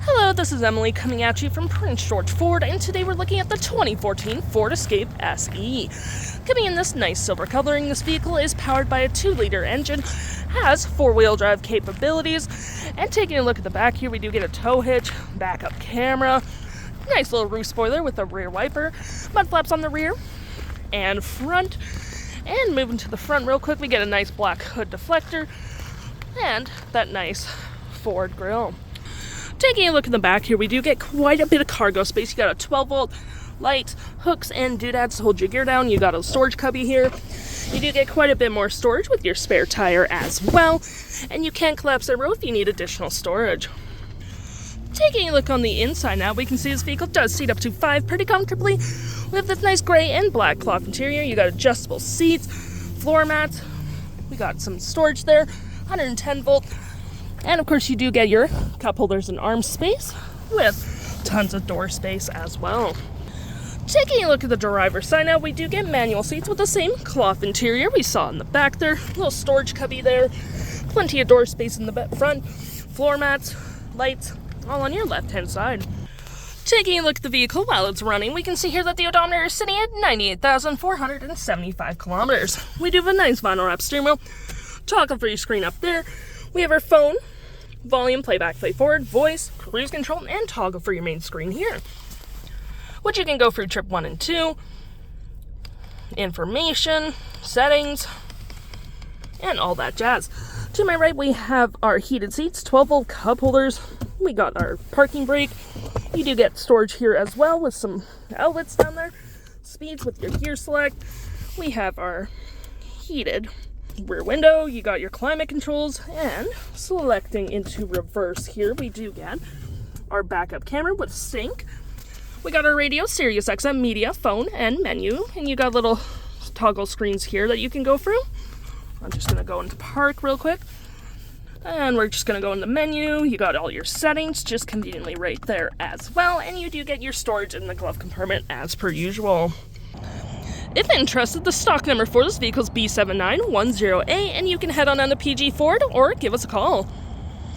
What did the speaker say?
Hello, this is Emily coming at you from Prince George Ford, and today we're looking at the 2014 Ford Escape SE. Coming in this nice silver coloring, this vehicle is powered by a 2-liter engine, has 4-wheel drive capabilities, and taking a look at the back here, we do get a tow hitch, backup camera, nice little roof spoiler with a rear wiper, mud flaps on the rear and front, and moving to the front real quick, we get a nice black hood deflector, and that nice Ford grille. Taking a look in the back here, we do get quite a bit of cargo space. You got a 12-volt light, hooks, and doodads to hold your gear down. You got a storage cubby here. You do get quite a bit more storage with your spare tire as well, and you can collapse the row if you need additional storage. Taking a look on the inside now, we can see this vehicle does seat up to 5 pretty comfortably. We have this nice gray and black cloth interior. You got adjustable seats, floor mats. We got some storage there, 110-volt. And of course you do get your cup holders and arm space with tons of door space as well. Taking a look at the driver's side now, we do get manual seats with the same cloth interior we saw in the back there. Little storage cubby there, plenty of door space in the front, floor mats, lights, all on your left hand side. Taking a look at the vehicle while it's running, we can see here that the odometer is sitting at 98,475 kilometers. We do have a nice vinyl wrap steering wheel, toggle for your screen up there. We have our phone, volume, playback, play forward, voice, cruise control, and toggle for your main screen here, which you can go through trip 1 and 2, information, settings, and all that jazz. To my right, we have our heated seats, 12-volt cup holders. We got our parking brake. You do get storage here as well with some outlets down there. Speeds with your gear select. We have our heated rear window. You got your climate controls, and selecting into reverse here, we do get our backup camera with sync. We got our radio, Sirius XM, media, phone, and menu, and you got little toggle screens here that you can go through. I'm just gonna go into park real quick, and we're just gonna go in the menu. You got all your settings just conveniently right there as well, and you do get your storage in the glove compartment as per usual. If interested, the stock number for this vehicle is B7910A, and you can head on down to PG Ford or give us a call.